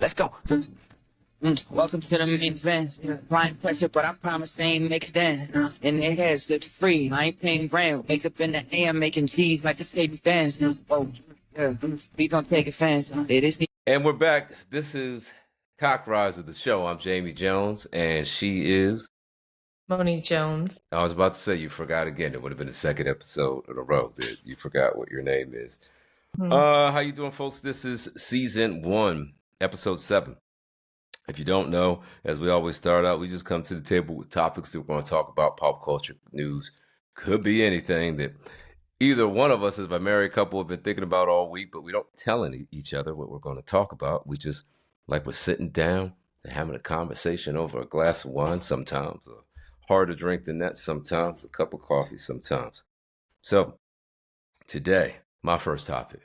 Let's go. Welcome to the main event. Flying pressure, but I promise I ain't make it dance. In their heads, they're free. I ain't paying rent. Wake up in the AM making G's like a Mercedes Benz. Oh, yeah. Please don't take offense. It is. And we're back. This is Cock Rise of the show. I'm Jamie Jones, and she is Monique Jones. I was about to say you forgot again. It would have been the second episode in a row that you forgot what your name is. How you doing, folks? This is season 1, episode 7. If you don't know, as we always start out, we just come to the table with topics that we're going to talk about, pop culture, news. Could be anything that either one of us as a married couple have been thinking about all week, but we don't tell each other what we're going to talk about. We just, like we're sitting down and having a conversation over a glass of wine sometimes, or harder drink than that sometimes, a cup of coffee sometimes. So today, my first topic,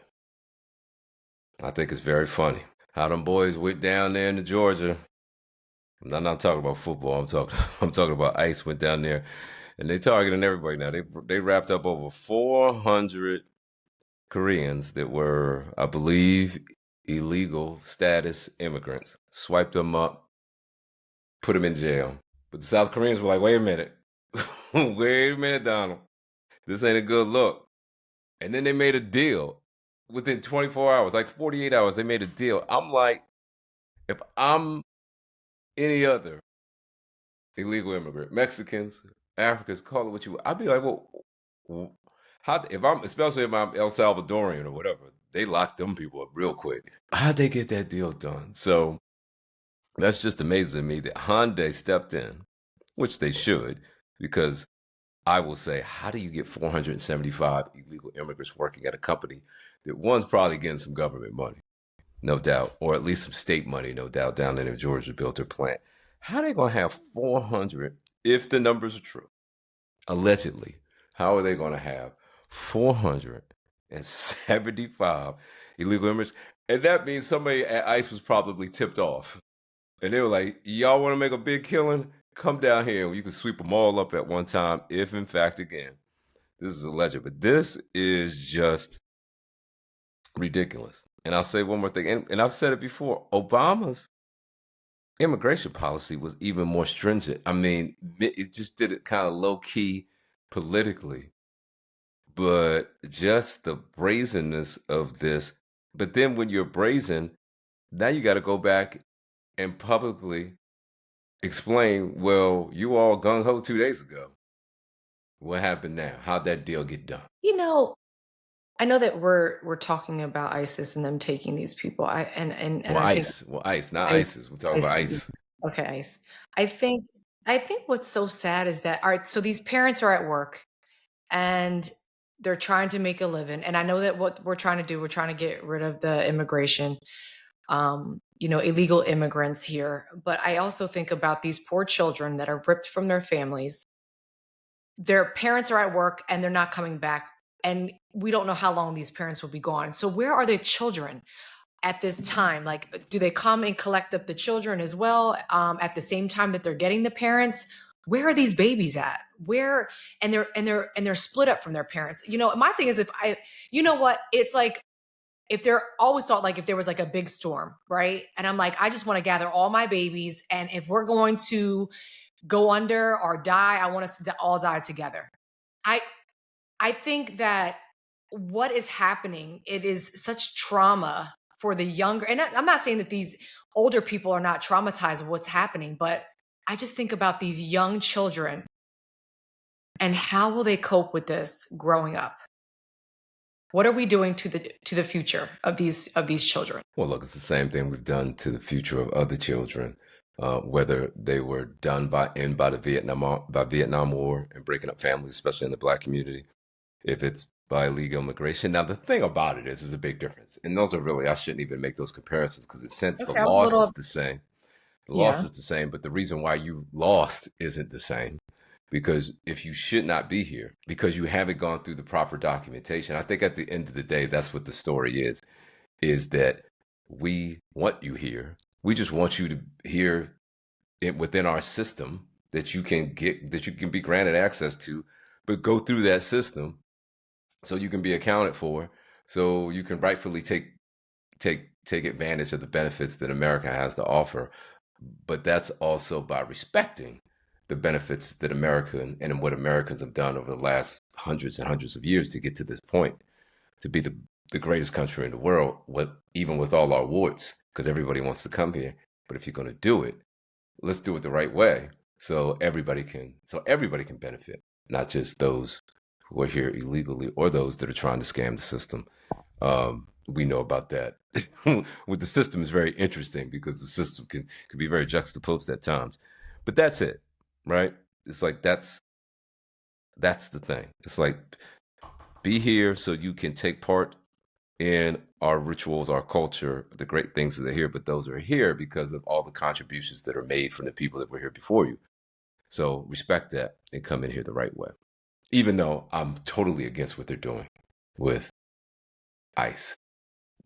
I think it's very funny. How them boys went down there into Georgia. I'm not talking about football. I'm talking about ICE went down there, and they targeting everybody now. They wrapped up over 400 Koreans that were, I believe, illegal status immigrants. Swiped them up, put them in jail. But the South Koreans were like, wait a minute. Wait a minute, Donald. This ain't a good look. And then they made a deal. Within 24 hours, like 48 hours, they made a deal. I'm like, if I'm any other illegal immigrant, Mexicans, Africans, call it what you want, I'd be like, well, especially if I'm El Salvadorian or whatever, they lock them people up real quick. How'd they get that deal done? So that's just amazing to me that Hyundai stepped in, which they should, because I will say, how do you get 475 illegal immigrants working at a company that one's probably getting some government money, no doubt, or at least some state money, no doubt, down there in Georgia to build their plant? How are they going to have 400, if the numbers are true, allegedly, how are they going to have 475 illegal immigrants? And that means somebody at ICE was probably tipped off. And they were like, y'all want to make a big killing? Come down here and you can sweep them all up at one time if, in fact, again, this is alleged. But this is just ridiculous. And I'll say one more thing, and I've said it before, Obama's immigration policy was even more stringent. I mean, it just did it kind of low-key politically, but just the brazenness of this. But then when you're brazen, now you got to go back and publicly explain, well, you all gung-ho 2 days ago. What happened now? How'd that deal get done? You know, I know that we're talking about ISIS and them taking these people. I think ICE, not ICE, ISIS. We're talking about ICE. Okay, ICE. I think what's so sad is that, all right, so these parents are at work and they're trying to make a living. And I know that what we're trying to do, we're trying to get rid of the immigration, illegal immigrants here. But I also think about these poor children that are ripped from their families. Their parents are at work and they're not coming back. And we don't know how long these parents will be gone. So where are the children at this time? Like, do they come and collect up the children as well at the same time that they're getting the parents? Where are these babies at? Where and they're split up from their parents. My thing is, it's like, if they're always thought, like, if there was like a big storm, right? And I'm like, I just want to gather all my babies, and if we're going to go under or die, I want us to all die together. I think that what is happening, it is such trauma for the younger, and I'm not saying that these older people are not traumatized of what's happening, but I just think about these young children and how will they cope with this growing up? What are we doing to the future of these children? Well, look, it's the same thing we've done to the future of other children, whether they were done by the Vietnam War and breaking up families, especially in the Black community, if it's by illegal immigration. Now, the thing about it is a big difference, and those are really, I shouldn't even make those comparisons, because in a sense, the loss is the same. The loss is the same, but the reason why you lost isn't the same. Because if you should not be here, because you haven't gone through the proper documentation, I think at the end of the day, that's what the story is that we want you here. We just want you to here within our system that you can be granted access to, but go through that system so you can be accounted for, so you can rightfully take take advantage of the benefits that America has to offer. But that's also by respecting the benefits that America and what Americans have done over the last hundreds and hundreds of years to get to this point, to be the greatest country in the world, even with all our warts, because everybody wants to come here. But if you're going to do it, let's do it the right way, so everybody can benefit, not just those who are here illegally or those that are trying to scam the system. We know about that. With the system is very interesting because the system can be very juxtaposed at times. But that's it, right? It's like that's the thing. It's like, be here so you can take part in our rituals, our culture, the great things that are here, but those are here because of all the contributions that are made from the people that were here before you. So respect that and come in here the right way. Even though I'm totally against what they're doing with ICE.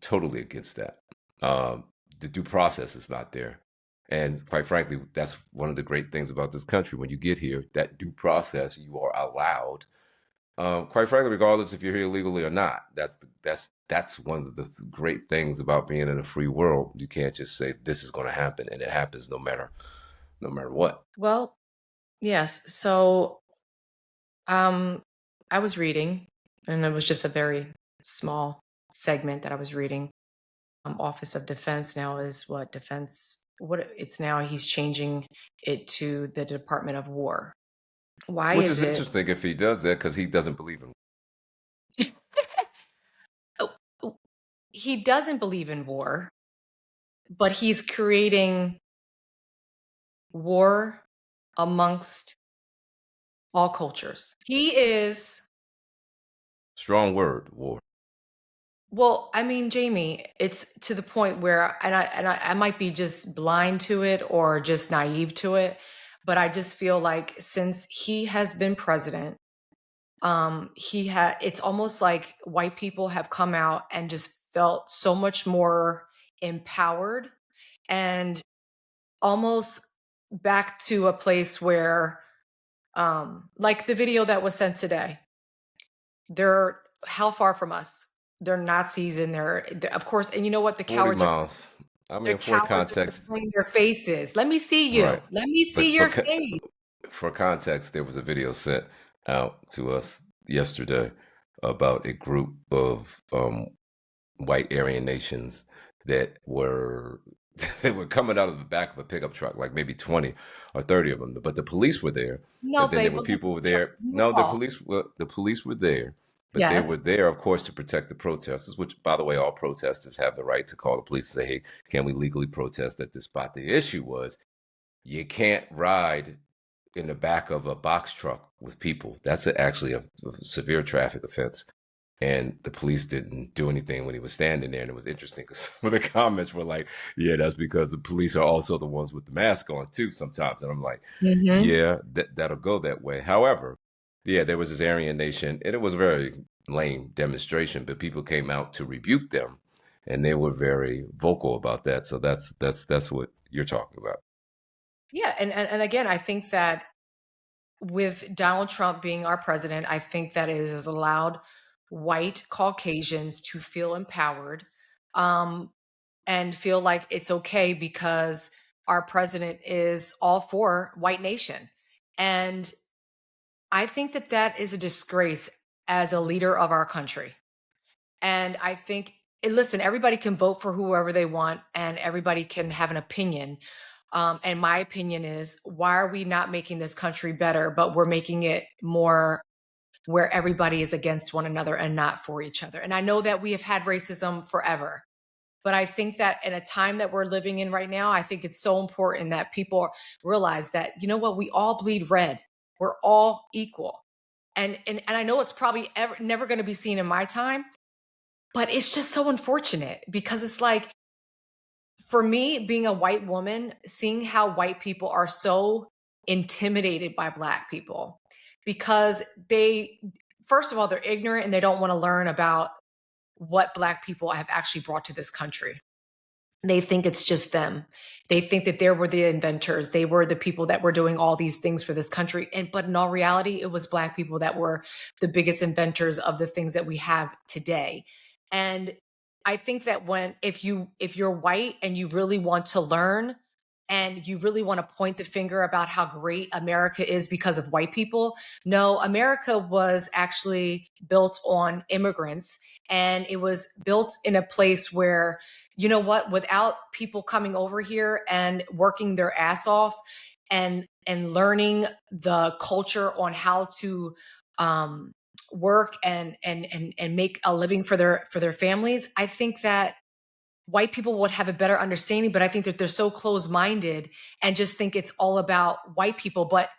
Totally against that. The due process is not there. And quite frankly, that's one of the great things about this country. When you get here, that due process, you are allowed, quite frankly, regardless if you're here illegally or not. That's one of the great things about being in a free world. You can't just say this is going to happen, and it happens no matter what. Well, yes. So I was reading, and it was just a very small segment that I was reading. Office of Defense now is what defense, what it's now, he's changing it to the Department of War. Why Which is is it? interesting if he does that, because he doesn't believe in. Oh, oh, he doesn't believe in war, but he's creating war amongst all cultures. He is, Strong word, war. well, I mean, Jamie, it's to the point where, I might be just blind to it or just naive to it, but I just feel like since he has been president, it's almost like white people have come out and just felt so much more empowered and almost back to a place where, like the video that was sent today, they're how far from us? They're Nazis and they're of course, and you know what? 40 miles. I They're mean, for cowards are context, displaying their faces. Let me see you. right. Let me see your But face. for context, there was a video sent out to us yesterday about a group of white Aryan nations that were they were coming out of the back of a pickup truck, like maybe 20 or 30 of them. But the police were there. No, But then there babe, were it was a people were picture. there. You No, all. the police were there. But they Yes. were there, of course, to protect the protesters, which, by the way, all protesters have the right to call the police and say, hey, can we legally protest at this spot? The issue was you can't ride in the back of a box truck with people. That's actually a severe traffic offense. And the police didn't do anything when he was standing there. And it was interesting because some of the comments were like, yeah, that's because the police are also the ones with the mask on, too, sometimes. And I'm like, Mm-hmm. yeah, that'll go that way. However, yeah, there was this Aryan nation, and it was a very lame demonstration, but people came out to rebuke them, and they were very vocal about that. So that's what you're talking about. Yeah, and again, I think that with Donald Trump being our president, I think that it has allowed white Caucasians to feel empowered, um, and feel like it's okay because our president is all for white nation. And I think that that is a disgrace as a leader of our country. And I think, and listen, everybody can vote for whoever they want and everybody can have an opinion. And my opinion is, why are we not making this country better, but we're making it more where everybody is against one another and not for each other? And I know that we have had racism forever, but I think that in a time that we're living in right now, I think it's so important that people realize that, you know what, we all bleed red. We're all equal. And I know it's probably never going to be seen in my time, but it's just so unfortunate because it's like, for me, being a white woman, seeing how white people are so intimidated by Black people because first of all, they're ignorant and they don't want to learn about what Black people have actually brought to this country. They think it's just them. They think that they were the inventors. They were the people that were doing all these things for this country. But in all reality, it was Black people that were the biggest inventors of the things that we have today. And I think that if you're white and you really want to learn and you really want to point the finger about how great America is because of white people, no, America was actually built on immigrants, and it was built in a place where, you know what, without people coming over here and working their ass off and learning the culture on how to um work and make a living for their families, I think that white people would have a better understanding. But I think that they're so close-minded and just think it's all about white people. But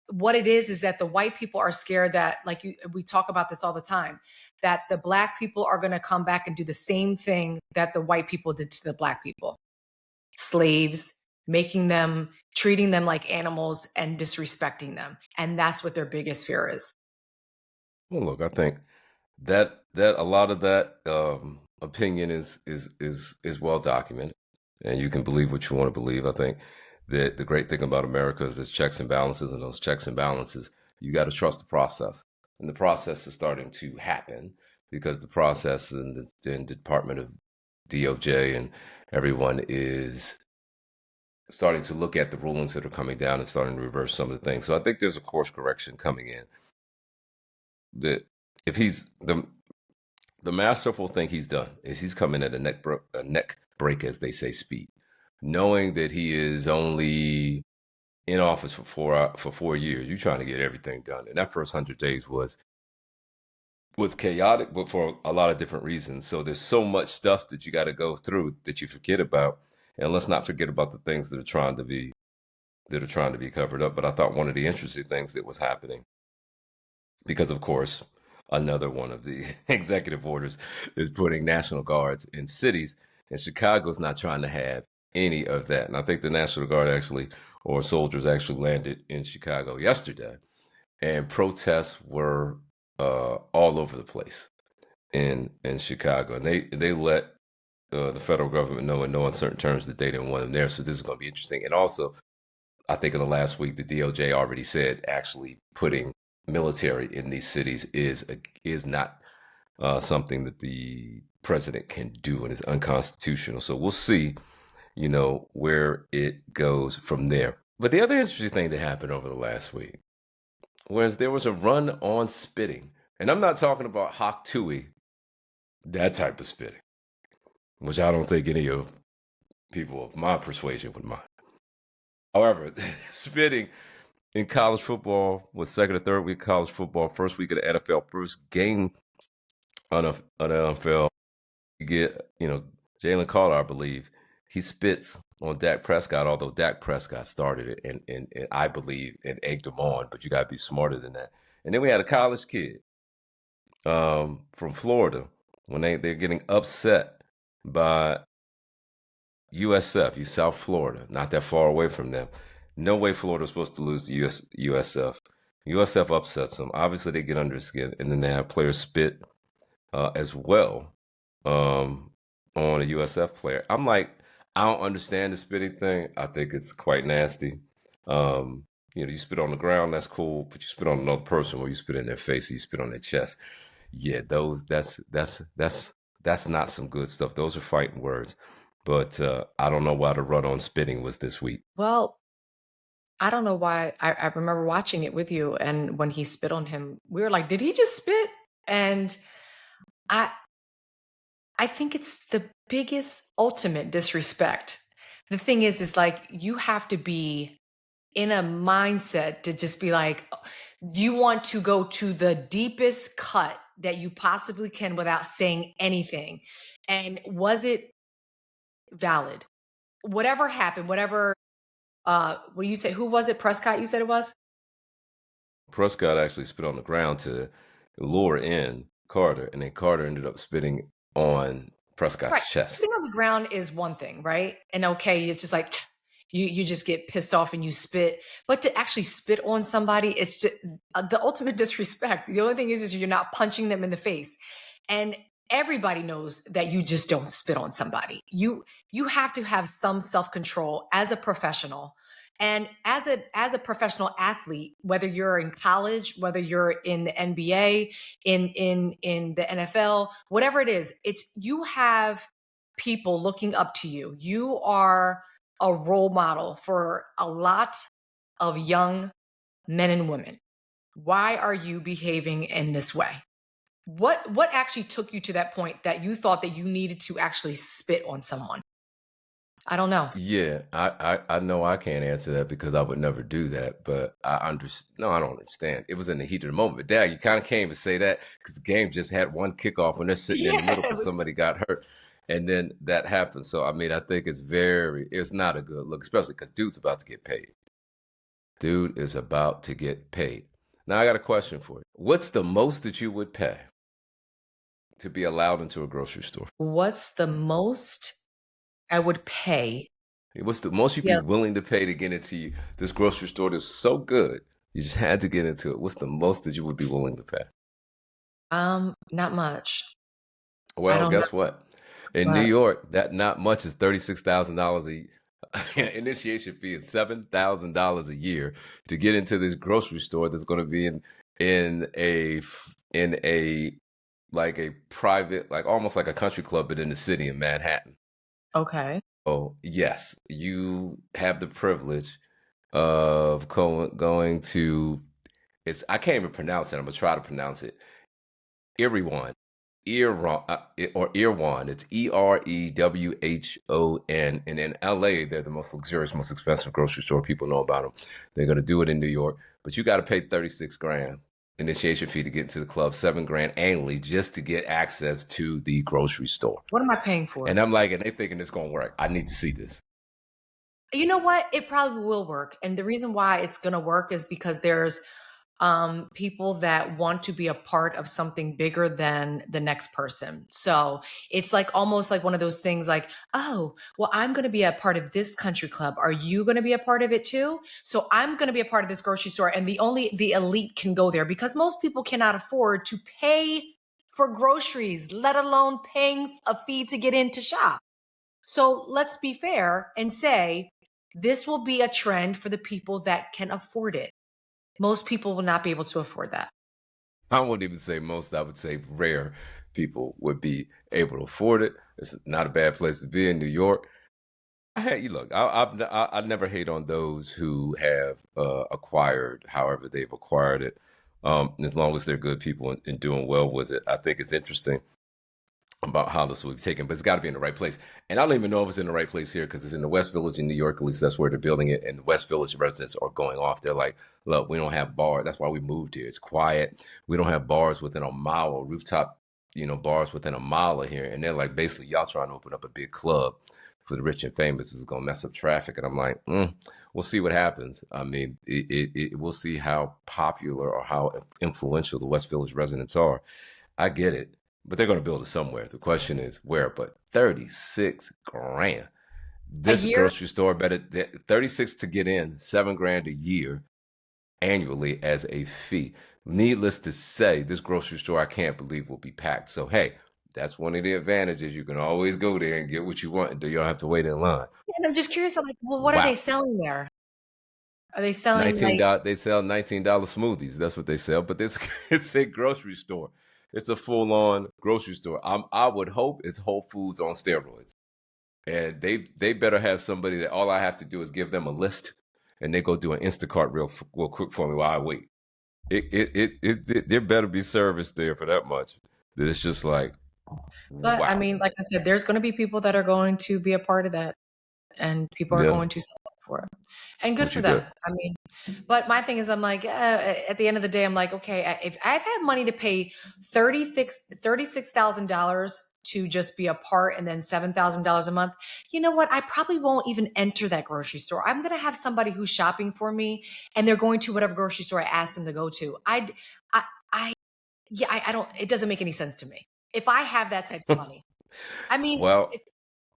what it is that the white people are scared that, like, we talk about this all the time, that the black people are going to come back and do the same thing that the white people did to the black people, slaves, treating them like animals and disrespecting them. And that's what their biggest fear is. Well, look, I think that a lot of that opinion is well documented, and you can believe what you want to believe. I think that the great thing about America is there's checks and balances, and those checks and balances, you got to trust the process, and the process is starting to happen because the process in the Department of DOJ and everyone is starting to look at the rulings that are coming down and starting to reverse some of the things. So I think there's a course correction coming in. That if he's the masterful thing he's done is he's coming at a neck break, as they say, speed, knowing that he is only in office for 4 years. You're trying to get everything done, and that first 100 days was chaotic, but for a lot of different reasons. So there's so much stuff that you got to go through that you forget about, and let's not forget about the things that are trying to be covered up. But I thought one of the interesting things that was happening, because of course another one of the executive orders is putting National Guards in cities, and Chicago's not trying to have any of that. And I think the National Guard or soldiers actually landed in Chicago yesterday, and protests were all over the place in Chicago, and they let the federal government know in no uncertain terms that they didn't want them there. So this is going to be interesting. And also, I think in the last week, the DOJ already said actually putting military in these cities is not something that the president can do, and is unconstitutional. So we'll see, where it goes from there. But the other interesting thing that happened over the last week was there was a run on spitting, and I'm not talking about Hawk Tui, that type of spitting, which I don't think any of people of my persuasion would mind. However, spitting in college football was second or third week of college football, first week of the NFL, first game on the NFL. You get, Jalen Carter, I believe, he spits on Dak Prescott, although Dak Prescott started it and I believe and egged him on, but you got to be smarter than that. And then we had a college kid from Florida when they're getting upset by USF, South Florida, not that far away from them. No way Florida's supposed to lose to USF. USF upsets them. Obviously, they get under his skin, and then they have players spit as well on a USF player. I'm like, I don't understand the spitting thing. I think it's quite nasty. You spit on the ground, that's cool, but you spit on another person, or you spit in their face, or you spit on their chest. Yeah, that's not some good stuff. Those are fighting words. But I don't know why the run on spitting was this week. Well, I don't know why. I remember watching it with you, and when he spit on him, we were like, did he just spit? And I think it's the biggest ultimate disrespect. The thing is like, you have to be in a mindset to just be like, you want to go to the deepest cut that you possibly can without saying anything. And was it valid? Whatever happened, whatever, what you say, who was it? Prescott, you said it was? Prescott actually spit on the ground to lure in Carter, and then Carter ended up spitting on Prescott's chest. Spitting on the ground is one thing, right? And okay, it's just like, you just get pissed off and you spit. But to actually spit on somebody, it's just the ultimate disrespect. The only thing is you're not punching them in the face. And everybody knows that you just don't spit on somebody. You have to have some self-control as a professional. And as a professional athlete, whether you're in college, whether you're in the NBA, in the NFL, whatever it is, it's you have people looking up to you. You are a role model for a lot of young men and women. Why are you behaving in this way? What actually took you to that point that you thought that you needed to actually spit on someone? I don't know. Yeah, I know I can't answer that because I would never do that, but no, I don't understand. It was in the heat of the moment. But Dad, you kind of came to say that because the game just had one kickoff when they're sitting in the middle Yeah, it because was. somebody got hurt. And then that happened. So I mean, I think it's not a good look, especially because dude's about to get paid. Dude is about to get paid. Now I got a question for you. What's the most that you would pay to be allowed into a grocery store? What's the most I would pay? What's the most you'd be Yeah, willing to pay to get into this grocery store that's so good you just had to get into it? What's the most that you would be willing to pay? not much. I Well, don't know, guess what? In New but York, that not much is $36,000 a initiation fee and $7,000 a year to get into this grocery store that's going to be in a in a like a private, like almost like a country club, but in the city in Manhattan. okay. Oh, yes, you have the privilege of going to I can't even pronounce it. I'm gonna try to pronounce it. Irrewon. Or Irwan. It's Erewhon. And in LA, they're the most luxurious, most expensive grocery store. People know about them. They're gonna do it in New York, but you got to pay 36 grand initiation fee to get into the club, 7 grand annually just to get access to the grocery store. What am I paying for? And I'm like, and they thinking it's gonna work. I need to see this. You know what? It probably will work. And the reason why it's going to work is because there's people that want to be a part of something bigger than the next person. So it's like almost like one of those things like, oh, well, I'm going to be a part of this country club. Are you going to be a part of it too? So I'm going to be a part of this grocery store. And the elite can go there because most people cannot afford to pay for groceries, let alone paying a fee to get in to shop. So let's be fair and say this will be a trend for the people that can afford it. Most people will not be able to afford that. I wouldn't even say most. I would say rare people would be able to afford it. It's not a bad place to be in New York. Hey, look, I never hate on those who have acquired, however they've acquired it, as long as they're good people and doing well with it. I think it's interesting about how this will be taken, but it's got to be in the right place. And I don't even know if it's in the right place here because it's in the West Village in New York. At least that's where they're building it. And the West Village residents are going off. They're like, look, we don't have bars. That's why we moved here. It's quiet. We don't have bars within a mile or rooftop, bars within a mile of here. And they're like, basically, y'all trying to open up a big club for the rich and famous is going to mess up traffic. And I'm like, we'll see what happens. I mean, we'll see how popular or how influential the West Village residents are. I get it. But they're going to build it somewhere. The question is where. But 36 grand. A This year? grocery store better 36 to get in, 7 grand a year annually as a fee. Needless to say, this grocery store I can't believe will be packed. So hey, that's one of the advantages. You can always go there and get what you want and you don't have to wait in line. And I'm just curious, I'm like, well, what are they Wow. selling there? Are they selling like $19 they sell $19 smoothies. That's what they sell. But it's a grocery store. It's a full-on grocery store. I would hope it's Whole Foods on steroids. And they better have somebody that all I have to do is give them a list and they go do an Instacart real quick for me while I wait. There better be service there for that much. That it's just like, but I wow. mean, like I said, there's going to be people that are going to be a part of that and people are Yeah, going to sign up for it. And good which for you them. good. I mean, but my thing is, I'm like, at the end of the day, I'm like, okay, if I've had money to pay $36,000 to just be a part and then $7,000 a month, you know what? I probably won't even enter that grocery store. I'm going to have somebody who's shopping for me and they're going to whatever grocery store I ask them to go to. I, yeah, I don't, it doesn't make any sense to me. If I have that type of money, I mean, Well,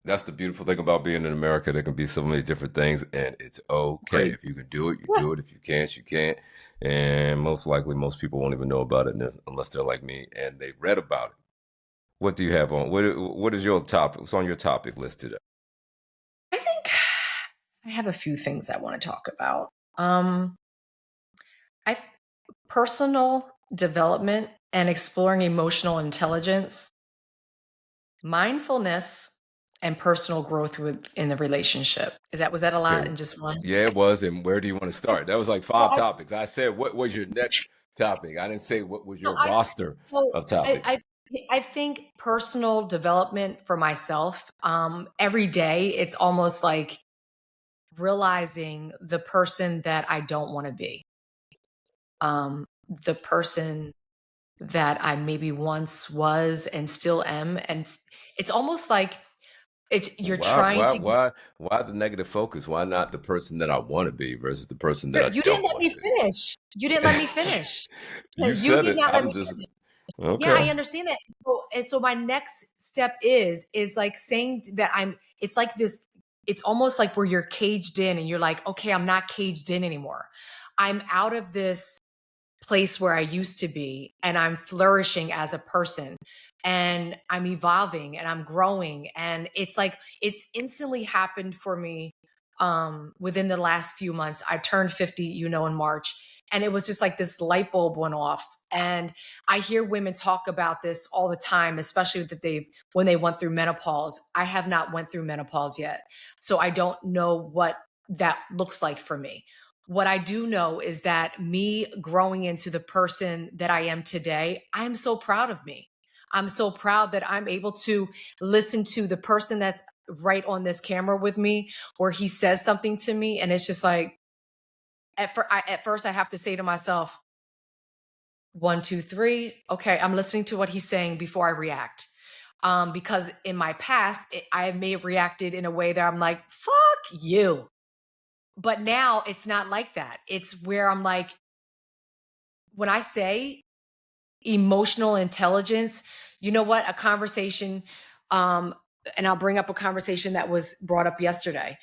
that's the beautiful thing about being in America. There can be so many different things, and it's okay. crazy. If you can do it, you Yeah. do it. If you can't, you can't. And most likely, most people won't even know about it unless they're like me and they read about it. What do you have on? What is your topic? What's on your topic list today? I think I have a few things I want to talk about. I personal development and exploring emotional intelligence, mindfulness, and personal growth within the relationship. Was that a lot Okay. in just one? Yeah, it was. And where do you want to start? That was like Well, five topics. I said, what was your next topic? I didn't say what was so your I roster so of topics. I think personal development for myself, every day, it's almost like realizing the person that I don't want to be, the person that I maybe once was and still am, and it's almost like you're trying to get. Why the negative focus? Why not the person that I want to be versus the person that I You didn't don't let want me to finish. You didn't let me finish. You You said did it. not let I'm me just finish. Yeah, I okay. understand that. So my next step is like saying that it's like this, it's almost like where you're caged in and you're like, okay, I'm not caged in anymore. I'm out of this place where I used to be, and I'm flourishing as a person, and I'm evolving and I'm growing. And it's like it's instantly happened for me within the last few months. I turned 50, in March, and it was just like this light bulb went off. And I hear women talk about this all the time, especially that when they went through menopause. I have not went through menopause yet, so I don't know what that looks like for me. What I do know is that me growing into the person that I am today, I'm so proud of me. I'm so proud that I'm able to listen to the person that's right on this camera with me, where he says something to me, and it's just like, at first I have to say to myself, one, two, three. Okay, I'm listening to what he's saying before I react. Because in my past, I may have reacted in a way that I'm like, fuck you. But now it's not like that. It's where I'm like, when I say emotional intelligence, you know what? A conversation, um, and I'll bring up a conversation that was brought up yesterday.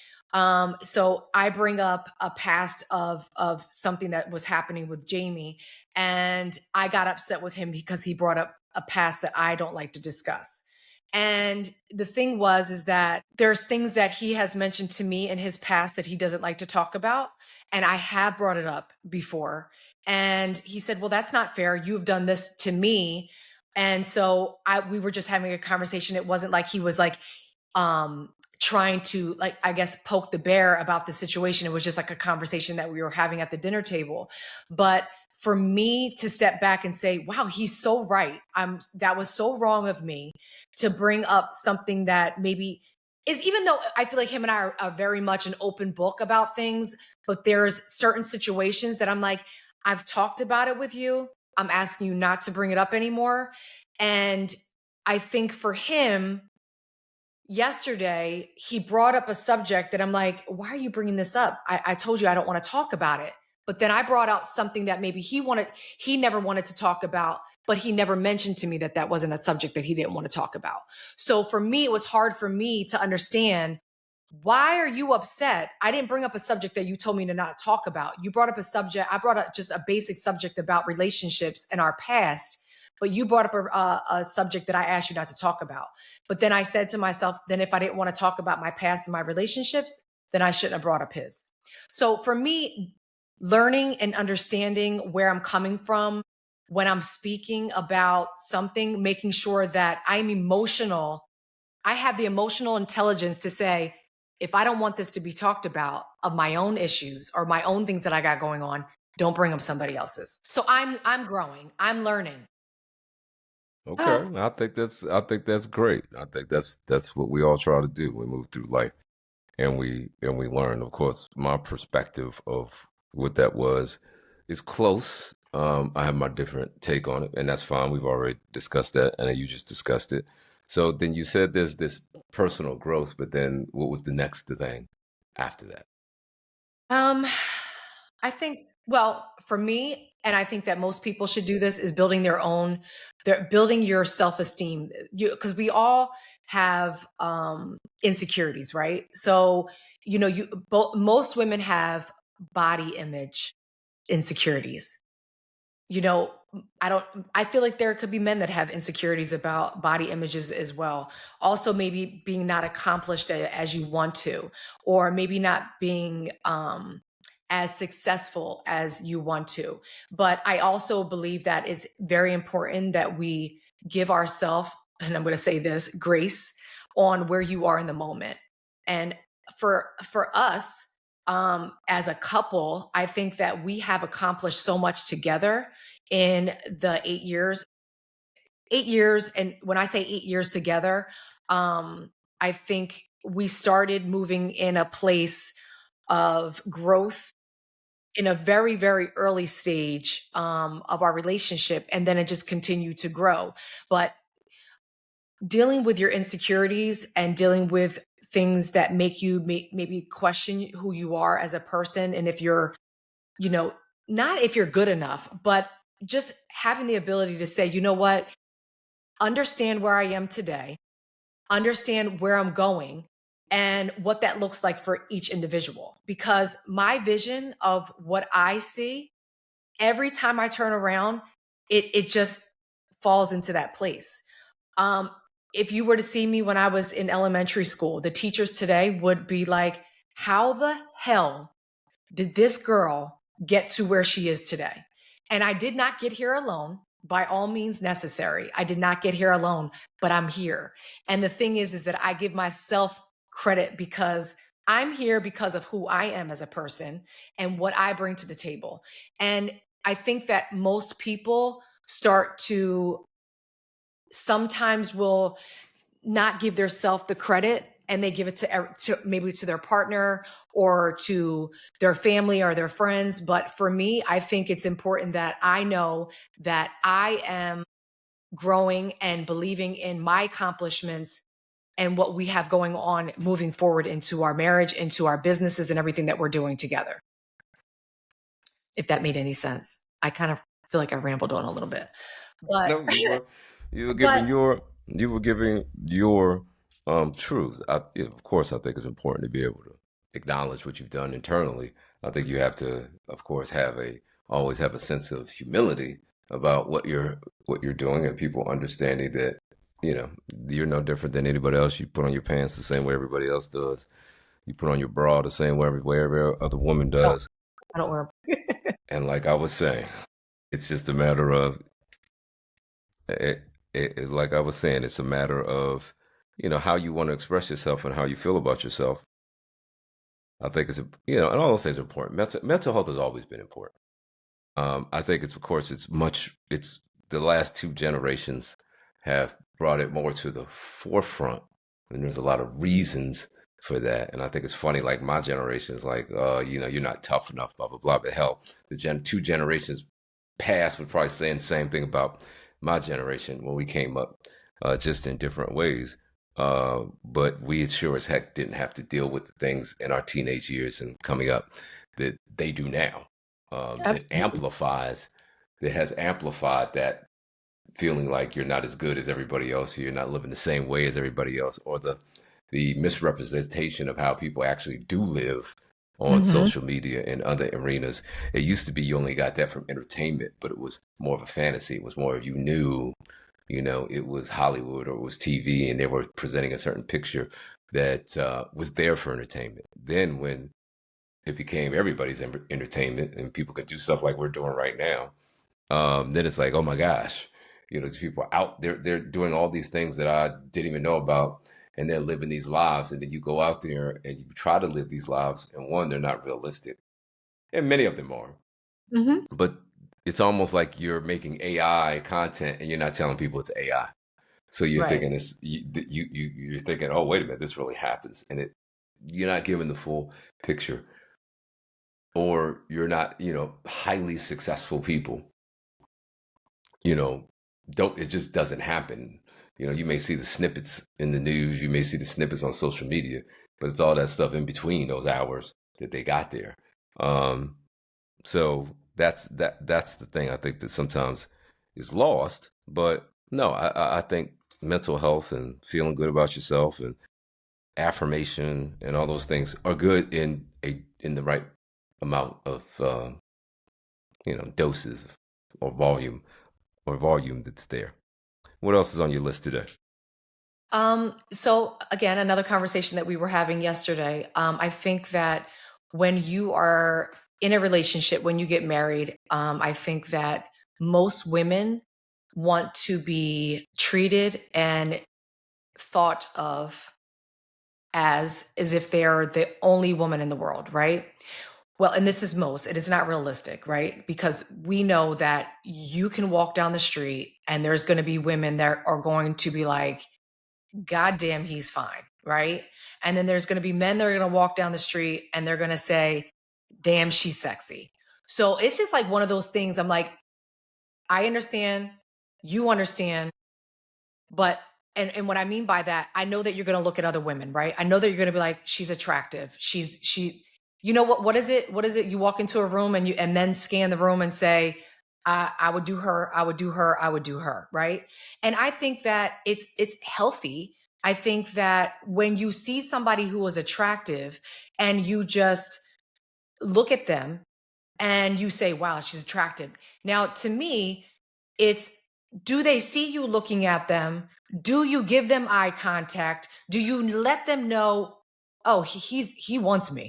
So I bring up a past of something that was happening with Jamie, and I got upset with him because he brought up a past that I don't like to discuss. And the thing is that there's things that he has mentioned to me in his past that he doesn't like to talk about. And I have brought it up before. And he said, well, that's not fair. You've done this to me. And so we were just having a conversation. It wasn't like he was like, trying to, like, I guess, poke the bear about the situation. It was just like a conversation that we were having at the dinner table. But for me to step back and say, wow, he's so right. That was so wrong of me to bring up something that maybe is, even though I feel like him and I are very much an open book about things, but there's certain situations that I'm like, I've talked about it with you. I'm asking you not to bring it up anymore. And I think for him, yesterday, he brought up a subject that I'm like, why are you bringing this up? I told you I don't want to talk about it. But then I brought out something that maybe he never wanted to talk about, but he never mentioned to me that that wasn't a subject that he didn't want to talk about. So for me, it was hard for me to understand, why are you upset? I didn't bring up a subject that you told me to not talk about. You brought up a subject. I brought up just a basic subject about relationships in our past, but you brought up a subject that I asked you not to talk about. But then I said to myself, then if I didn't want to talk about my past and my relationships, then I shouldn't have brought up his. So for me, learning and understanding where I'm coming from when I'm speaking about something, making sure that I'm emotional, I have the emotional intelligence to say, if I don't want this to be talked about, of my own issues or my own things that I got going on, don't bring up somebody else's. So I'm growing, I'm learning. Okay. I think that's great. I think that's what we all try to do. We move through life and we learn. Of course, my perspective of what that was is close. I have my different take on it, and that's fine. We've already discussed that, and you just discussed it. So then you said there's this personal growth, but then what was the next thing after that? Um, I think, well, for me, and I think that most people should do this, is building they're building your self-esteem. Because we all have insecurities, right? So, most women have body image insecurities. You know, I feel like there could be men that have insecurities about body images as well. Also, maybe being not accomplished as you want to, or maybe not being as successful as you want to. But I also believe that it's very important that we give ourselves, and I'm going to say this, grace on where you are in the moment. And for us, as a couple, I think that we have accomplished so much together in the 8 years. 8 years, and when I say 8 years together, I think we started moving in a place of growth in a very, very early stage of our relationship, and then it just continued to grow. But dealing with your insecurities and dealing with things that make you maybe question who you are as a person, and if you're, you know, not if you're good enough, but just having the ability to say, you know what, understand where I am today, understand where I'm going, and what that looks like for each individual. Because my vision of what I see, every time I turn around, it just falls into that place. Um, if you were to see me when I was in elementary school, the teachers today would be like, how the hell did this girl get to where she is today? And I did not get here alone. By all means necessary. I did not get here alone, but I'm here. And the thing is that I give myself credit because I'm here because of who I am as a person and what I bring to the table. And I think that most people start to sometimes will not give their self the credit, and they give it to maybe to their partner or to their family or their friends. But for me, I think it's important that I know that I am growing and believing in my accomplishments and what we have going on moving forward into our marriage, into our businesses, and everything that we're doing together. If that made any sense. I kind of feel like I rambled on a little bit. But No, you were but giving your truth. Of course, I think it's important to be able to acknowledge what you've done internally. I think you have to, of course, always have a sense of humility about what you're doing, and people understanding that you're no different than anybody else. You put on your pants the same way everybody else does. You put on your bra the same way every other woman I don't does. I don't wear. And like I was saying, it's just a matter of it, like I was saying, it's a matter of, how you want to express yourself and how you feel about yourself. I think and all those things are important. Mental health has always been important. I think of course, it's the last two generations have brought it more to the forefront. And there's a lot of reasons for that. And I think it's funny, like my generation is like, you're not tough enough, blah, blah, blah. But hell, two generations past would probably say the same thing about my generation when we came up, just in different ways. But we sure as heck didn't have to deal with the things in our teenage years and coming up that they do now. Absolutely. That has amplified that feeling like you're not as good as everybody else, or you're not living the same way as everybody else, or the misrepresentation of how people actually do live on Mhm. social media and other arenas. It used to be you only got that from entertainment, but it was more of a fantasy. It was more of it was Hollywood or it was TV, and they were presenting a certain picture that was there for entertainment. Then when it became everybody's entertainment and people can do stuff like we're doing right now, then it's like, oh my gosh, these people are out there, they're doing all these things that I didn't even know about, and they're living these lives. And then you go out there and you try to live these lives, and one, they're not realistic, and many of them are. Mhm. But it's almost like you're making AI content, and you're not telling people it's AI. So you're Right. thinking you're thinking, oh wait a minute, this really happens, and you're not giving the full picture, or you're not, highly successful people you know, don't it just doesn't happen. You may see the snippets in the news, you may see the snippets on social media, but it's all that stuff in between those hours that they got there. Um, so that's the thing I think that sometimes is lost. But no, I think mental health and feeling good about yourself and affirmation and all those things are good in the right amount of doses volume that's there. What else is on your list today? So again, another conversation that we were having yesterday. I think that when you are in a relationship, when you get married, I think that most women want to be treated and thought of as if they're the only woman in the world, right? Well, and this is most, it is not realistic, right? Because we know that you can walk down the street and there's going to be women that are going to be like, God damn, he's fine, right? And then there's going to be men that are going to walk down the street and they're going to say, damn, she's sexy. So it's just like one of those things. I'm like, I understand, you understand, but and what I mean by that, I know that you're going to look at other women, right? I know that you're going to be like, she's attractive. She, you know what is it? What is it? You walk into a room and men scan the room and say, I would do her, I would do her, I would do her, right? And I think that it's healthy. I think that when you see somebody who is attractive and you just look at them and you say, wow, she's attractive. Now, to me, it's, do they see you looking at them? Do you give them eye contact? Do you let them know, oh, he wants me?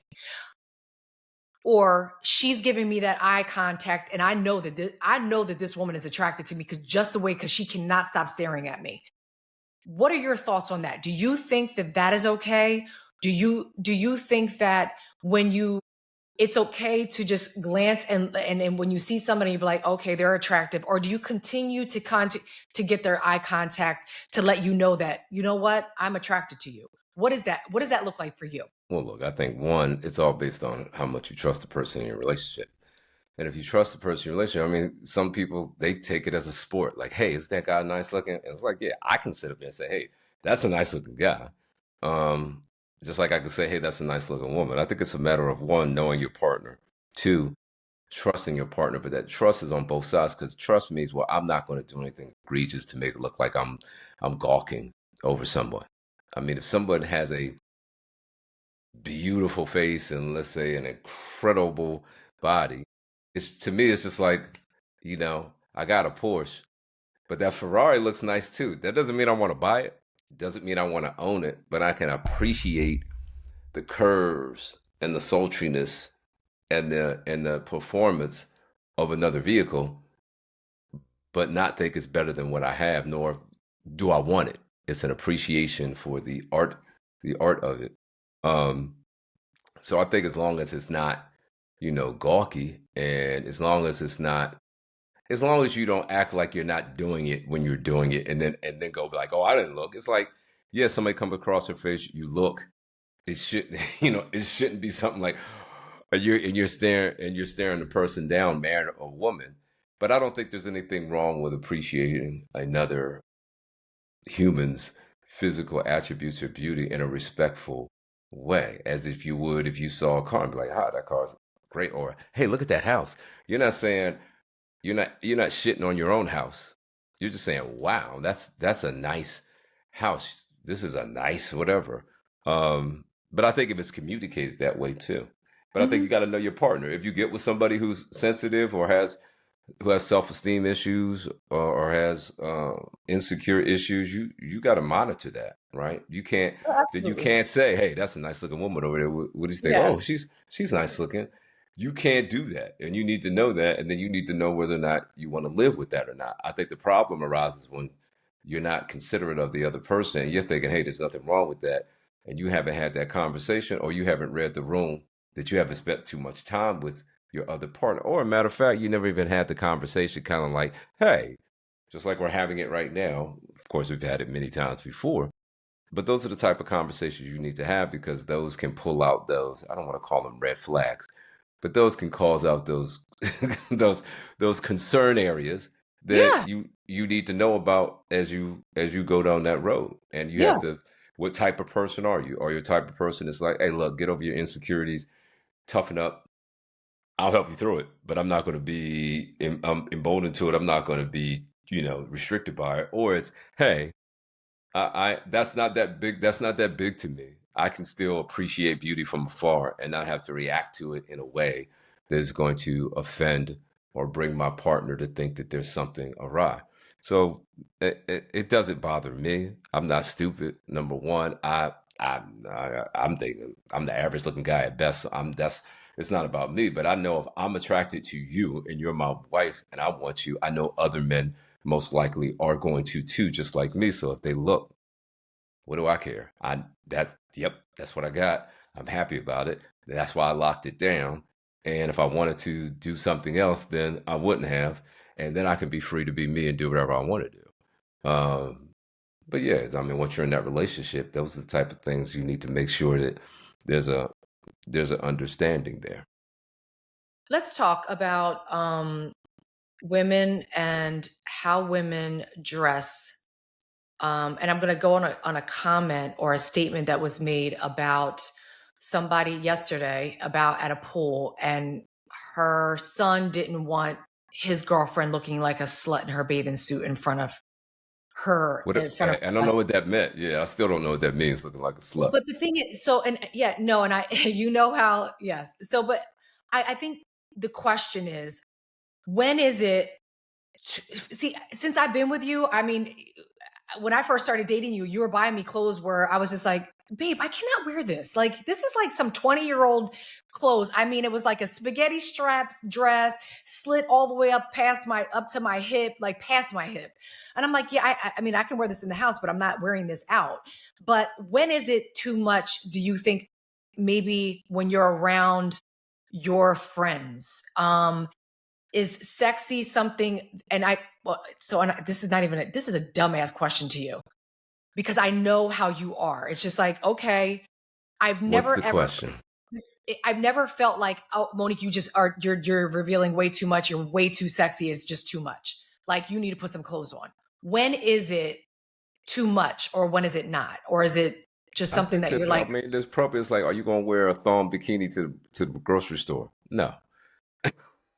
Or she's giving me that eye contact, and I know that this woman is attracted to me because she cannot stop staring at me. What are your thoughts on that? Do you think that that is okay? Do you think that it's okay to just glance and when you see somebody, you're like, okay, they're attractive, or do you continue to get their eye contact to let you know that, you know what, I'm attracted to you? What is that? What does that look like for you? Well, look, I think one, it's all based on how much you trust the person in your relationship. And if you trust the person in your relationship, I mean, some people, they take it as a sport. Like, hey, is that guy nice looking? And it's like, yeah, I can sit up there and say, hey, that's a nice looking guy. Um, just like I could say, hey, that's a nice looking woman. I think it's a matter of one, knowing your partner. Two, trusting your partner. But that trust is on both sides, because trust means, well, I'm not going to do anything egregious to make it look like I'm gawking over someone. I mean, if someone has a beautiful face and, let's say, an incredible body, it's, to me, it's just like, I got a Porsche, but that Ferrari looks nice too. That doesn't mean I want to buy it. Doesn't mean I want to own it, but I can appreciate the curves and the sultriness and the performance of another vehicle, but not think it's better than what I have, nor do I want it. It's an appreciation for the art of it. So I think as long as it's not, gawky, and as long as you don't act like you're not doing it when you're doing it, and then go like, oh, I didn't look. It's like, yeah, somebody comes across your face, you look. It shouldn't, it shouldn't be something like, you're staring the person down, man or woman. But I don't think there's anything wrong with appreciating another human's physical attributes or beauty in a respectful way, as if you would if you saw a car and be like, "Ah, that car's great," or "Hey, look at that house." You're not saying, you're not shitting on your own house. You're just saying, "Wow, that's a nice house. This is a nice whatever." But I think if it's communicated that way too. But I think you got to know your partner. If you get with somebody who's sensitive or who has self-esteem issues, or has insecure issues, you got to monitor that, right? You can't Oh, then you absolutely. can't say, hey, that's a nice looking woman over there. What do you think? Yeah. Oh, she's nice looking. You can't do that, and you need to know that, and then you need to know whether or not you want to live with that or not. I think the problem arises when you're not considerate of the other person, and you're thinking, hey, there's nothing wrong with that, and you haven't had that conversation, or you haven't read the room, that you haven't spent too much time with your other partner. Or, a matter of fact, you never even had the conversation, kind of like, hey, just like we're having it right now. Of course, we've had it many times before, but those are the type of conversations you need to have, because those can pull out those, I don't want to call them red flags, but those can cause out those those concern areas that Yeah. you need to know about as you go down that road. And you Yeah. have to, what type of person are you? Are you a type of person that's like, hey, look, get over your insecurities, toughen up, I'll help you through it, but I'm not going to be emboldened to it. I'm not going to be, restricted by it. Or it's, hey, I that's not that big. That's not that big to me. I can still appreciate beauty from afar and not have to react to it in a way that is going to offend or bring my partner to think that there's something awry. So it doesn't bother me. I'm not stupid. Number one, I'm thinking I'm the average looking guy at best. So it's not about me, but I know if I'm attracted to you and you're my wife and I want you, I know other men most likely are going to too, just like me. So if they look, what do I care? That's what I got. I'm happy about it. That's why I locked it down. And if I wanted to do something else, then I wouldn't have. And then I can be free to be me and do whatever I want to do. But yeah, I mean, once you're in that relationship, those are the type of things you need to make sure that there's an understanding there. Let's talk about women and how women dress. And I'm going to go on a comment or a statement that was made about somebody yesterday about at a pool, and her son didn't want his girlfriend looking like a slut in her bathing suit in front of her, in front of I don't know what that meant. Yeah, I still don't know what that means, looking like a slut. But the thing is, so, and yeah, no, and I, you know how, yes. So, but I think the question is, when is it, see, since I've been with you, I mean, when I first started dating you, you were buying me clothes where I was just like, babe, I cannot wear this. Like, this is like some 20-year-old clothes. I mean, it was like a spaghetti straps dress, slit all the way up to my hip, like past my hip. And I'm like, yeah, I mean, I can wear this in the house, but I'm not wearing this out. But when is it too much? Do you think maybe when you're around your friends? Is sexy something? And this is not even, this is a dumbass question to you, because I know how you are. It's just like, okay, I've What's never the ever, question? I've never felt like, oh, Monique, you're revealing way too much. You're way too sexy. It's just too much. Like, you need to put some clothes on. When is it too much, or when is it not? Or is it just I something think that you're I like, mean, there's probably, it's like, are you going to wear a thong bikini to the grocery store? No.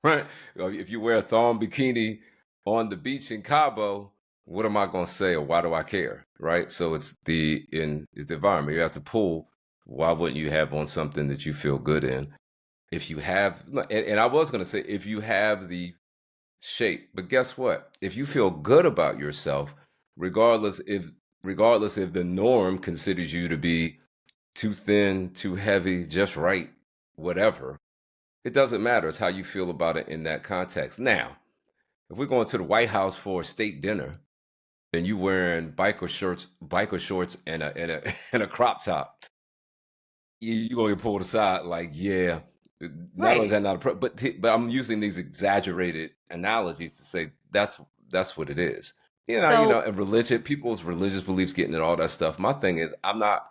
Right? If you wear a thong bikini on the beach in Cabo, what am I going to say, or why do I care? Right? So it's the environment. You have to pull. Why wouldn't you have on something that you feel good in? If you have, and I was going to say, if you have the shape, but guess what? If you feel good about yourself, regardless if the norm considers you to be too thin, too heavy, just right, whatever, it doesn't matter. It's how you feel about it in that context. Now, if we're going to the White House for a state dinner and you wearing biker shorts and a crop top, you're going to get pulled aside like, yeah, not only is right? that not a but I'm using these exaggerated analogies to say that's what it is. So, And religion, people's religious beliefs, getting at all that stuff. My thing is, I'm not,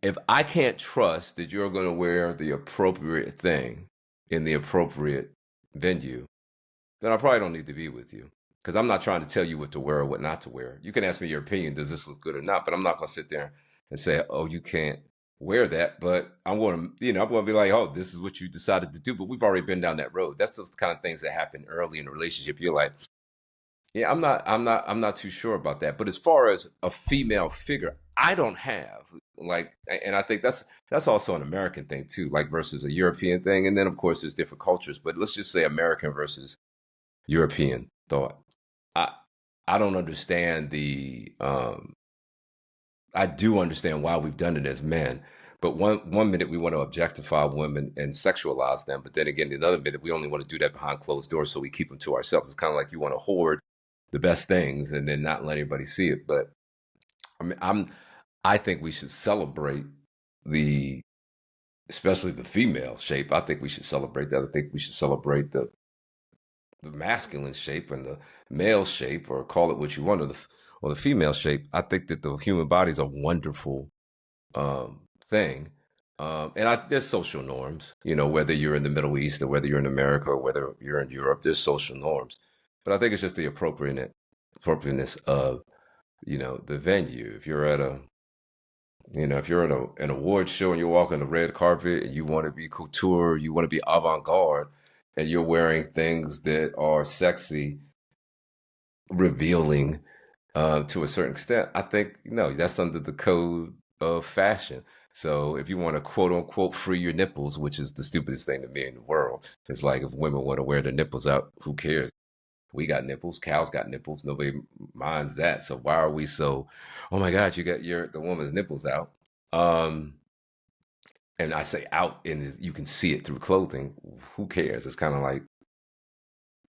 if I can't trust that you're going to wear the appropriate thing in the appropriate venue, then I probably don't need to be with you, because I'm not trying to tell you what to wear or what not to wear. You can ask me your opinion, does this look good or not? But I'm not going to sit there and say, oh, you can't wear that. But I'm going to, I'm going to be like, oh, this is what you decided to do. But we've already been down that road. That's those kind of things that happen early in a relationship. You're like, yeah, I'm not too sure about that. But as far as a female figure, I don't have, like, and I think that's also an American thing too, like versus a European thing. And then of course there's different cultures, but let's just say American versus European thought. I I don't understand I do understand why we've done it as men. But one minute we want to objectify women and sexualize them, but then again, the other minute we only want to do that behind closed doors, so we keep them to ourselves. It's kind of like you want to hoard the best things and then not let anybody see it. But I mean, I think we should celebrate the, especially the female shape. I think we should celebrate that. I think we should celebrate the masculine shape and the male shape, or call it what you want, or the female shape. I think that the human body is a wonderful thing. There's social norms, whether you're in the Middle East or whether you're in America or whether you're in Europe, there's social norms. But I think it's just the appropriateness of, the venue. If you're at if you're at an award show and you're walking the red carpet and you want to be couture, you want to be avant-garde, and you're wearing things that are sexy, revealing to a certain extent, I think, no, that's under the code of fashion. So if you want to quote unquote free your nipples, which is the stupidest thing to me in the world, it's like if women want to wear their nipples out, who cares? We got nipples, cows got nipples, nobody minds that. So why are we so, oh my God, you got the woman's nipples out? And I say out, and you can see it through clothing. Who cares? It's kind of like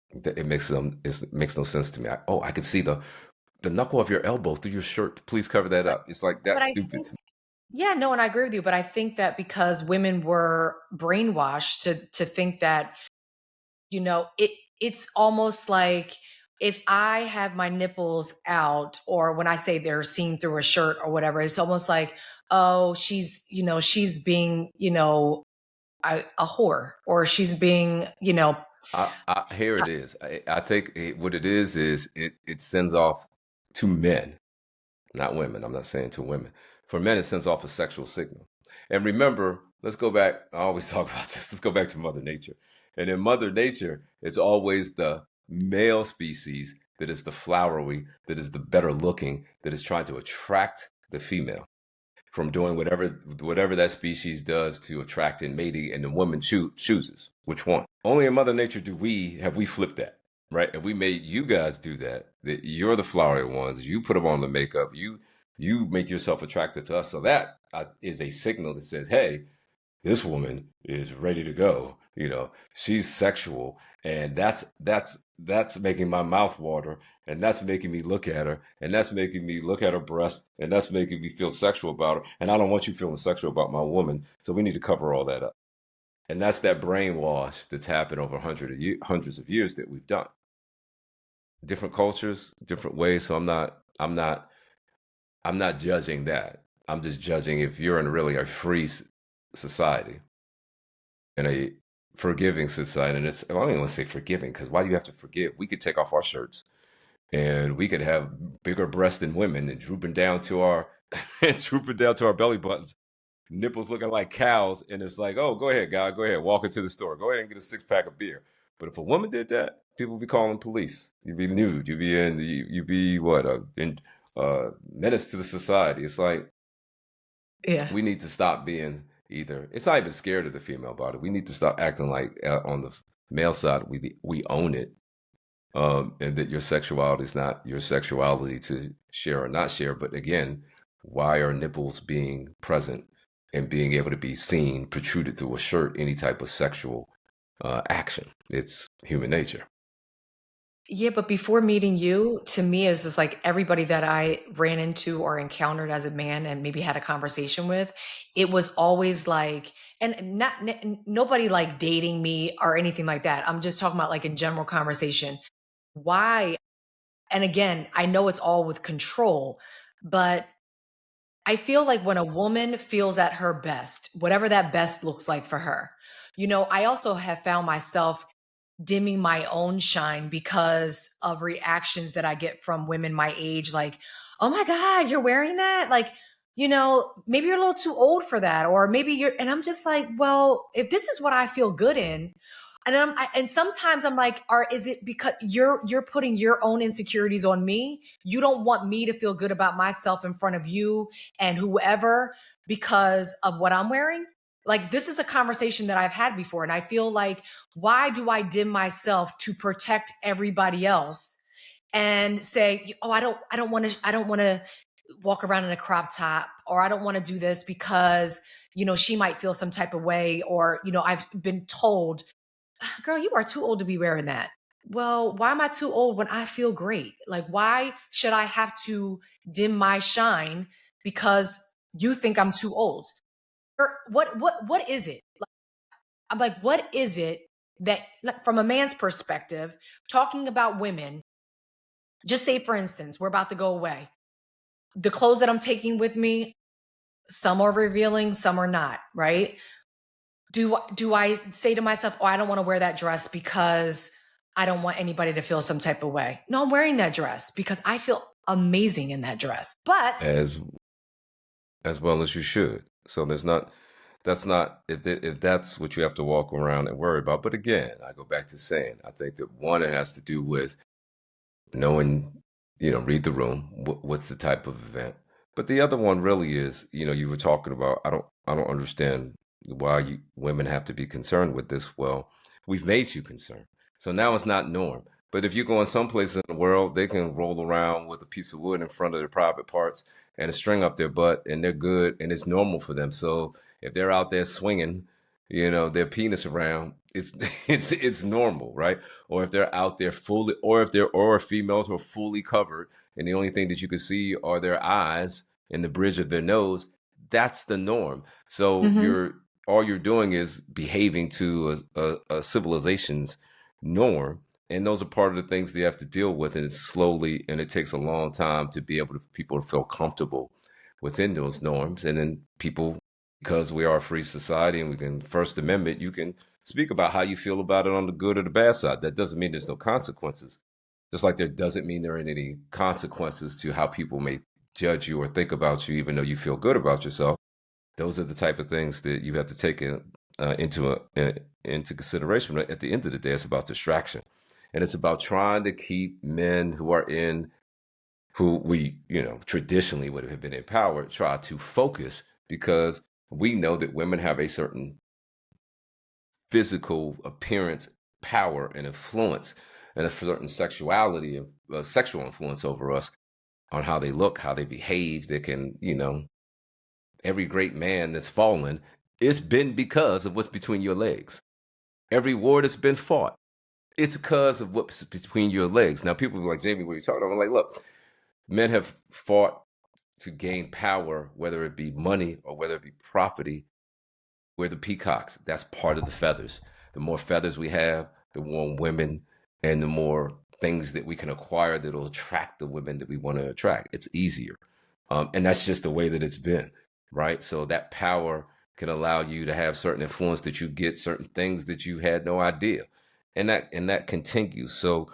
it makes no sense to me. I can see the knuckle of your elbow through your shirt. Please cover that But up. It's like but that's I stupid think to me. yeah, no, and I agree with you, but I think that because women were brainwashed to think that, it's almost like if I have my nipples out, or when I say they're seen through a shirt or whatever, it's almost like, oh, she's being, a whore, or she's being, Here it is. I think what it is it sends off to men, not women. I'm not saying to women. For men, it sends off a sexual signal. And remember, let's go back. I always talk about this. Let's go back to Mother Nature. And in Mother Nature, it's always the male species that is the flowery, that is the better looking, that is trying to attract the female from doing whatever that species does to attract and mating, and the woman chooses which one. Only in Mother Nature have we flipped that, right? And we made you guys do that. That you're the flowery ones. You put them on the makeup. You make yourself attractive to us. So that is a signal that says, hey, this woman is ready to go. She's sexual, and that's making my mouth water, and that's making me look at her, and that's making me look at her breast, and that's making me feel sexual about her. And I don't want you feeling sexual about my woman, so we need to cover all that up. And that's that brainwash that's happened over hundreds of years that we've done. Different cultures, different ways. So I'm not judging that. I'm just judging if you're in really a free society, in a forgiving society. And I don't even want to say forgiving, because why do you have to forgive? We could take off our shirts, and we could have bigger breasts than women, and drooping down to our belly buttons, nipples looking like cows, and it's like, oh, go ahead, guy, go ahead, walk into the store, go ahead and get a 6-pack of beer. But if a woman did that, people would be calling police. You'd be nude. You'd be what menace to the society. It's like, yeah. we need to stop being either. It's not even scared of the female body. We need to stop acting like on the male side we own it, and that your sexuality is not your sexuality to share or not share. But again, why are nipples being present and being able to be seen protruded through a shirt any type of sexual action? It's human nature. Yeah, but before meeting you, to me, is just like everybody that I ran into or encountered as a man and maybe had a conversation with, it was always like, and nobody like dating me or anything like that. I'm just talking about like in general conversation. Why? And again, I know it's all with control, but I feel like when a woman feels at her best, whatever that best looks like for her, I also have found myself dimming my own shine because of reactions that I get from women my age, like, oh my God, you're wearing that? Like, maybe you're a little too old for that. Or maybe and I'm just like, well, if this is what I feel good in, and sometimes I'm like, is it because you're putting your own insecurities on me? You don't want me to feel good about myself in front of you and whoever because of what I'm wearing? Like, this is a conversation that I've had before, and I feel like, why do I dim myself to protect everybody else and say, oh, I don't want to walk around in a crop top, or I don't want to do this because she might feel some type of way, or I've been told, girl, you are too old to be wearing that. Well, why am I too old when I feel great? Like, why should I have to dim my shine because you think I'm too old? Or what is it? I'm like, what is it that, from a man's perspective, talking about women, just say, for instance, we're about to go away. The clothes that I'm taking with me, some are revealing, some are not, right? Do I say to myself, oh, I don't want to wear that dress because I don't want anybody to feel some type of way? No, I'm wearing that dress because I feel amazing in that dress. But As well as you should. So that's not if that's what you have to walk around and worry about. But again, I go back to saying, I think that one, it has to do with knowing, read the room. What's the type of event? But the other one really is, you were talking about, I don't understand why women have to be concerned with this. Well, we've made you concerned. So now it's not norm. But if you go in some places in the world, they can roll around with a piece of wood in front of their private parts and a string up their butt, and they're good, and it's normal for them. So if they're out there swinging, their penis around, it's it's normal, right? Or if they're out there fully, or females who are fully covered, and the only thing that you can see are their eyes and the bridge of their nose, that's the norm. So Mhm. all you're doing is behaving to a civilization's norm, and those are part of the things they have to deal with, and it's slowly, and it takes a long time to be able to people to feel comfortable within those norms, and then people, because we are a free society and we can First Amendment, you can speak about how you feel about it on the good or the bad side. That doesn't mean there's no consequences. Just like there doesn't mean there aren't any consequences to how people may judge you or think about you, even though you feel good about yourself. Those are the type of things that you have to take into consideration. At the end of the day, it's about distraction, and it's about trying to keep men who we traditionally would have been empowered, try to focus, because we know that women have a certain physical appearance, power, and influence, and a certain sexuality and sexual influence over us on how they look, how they behave. They can, every great man that's fallen, it's been because of what's between your legs. Every war that's been fought, it's because of what's between your legs. Now, people be like, Jamie, what are you talking about? I'm like, look, men have fought to gain power, whether it be money or whether it be property. We're the peacocks. That's part of the feathers. The more feathers we have, the more women and the more things that we can acquire that will attract the women that we want to attract. It's easier. And that's just the way that it's been, right? So that power can allow you to have certain influence, that you get certain things that you had no idea. And that continues. So,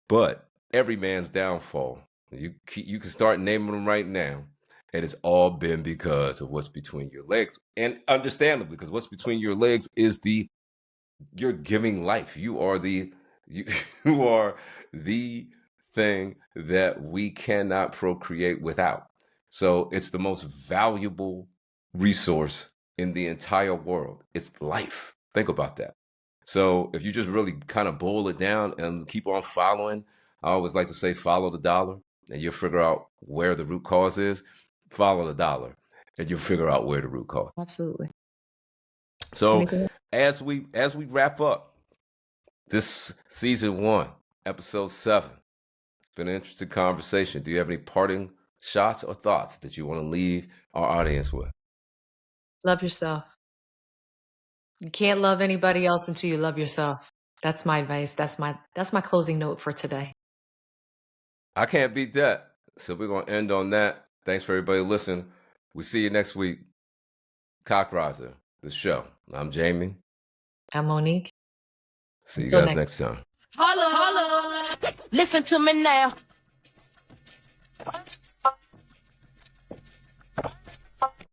but every man's downfall, you can start naming them right now, and it's all been because of what's between your legs. And understandably, because what's between your legs is you're giving life. You are you, you are the thing that we cannot procreate without. So it's the most valuable resource in the entire world. It's life. Think about that. So if you just really kind of boil it down and keep on following, I always like to say follow the dollar, and you'll figure out where the root cause is. Follow the dollar, and you'll figure out where the root cause. Absolutely. So Anything? as we wrap up this season 1, episode 7, it's been an interesting conversation. Do you have any parting shots or thoughts that you want to leave our audience with? Love yourself. You can't love anybody else until you love yourself. That's my advice. That's my closing note for today. I can't beat that. So we're going to end on that. Thanks for everybody listening. We see you next week. Cockriser, the show. I'm Jamie. I'm Monique. See you Until guys next. next time. Holla, holla. Listen to me now.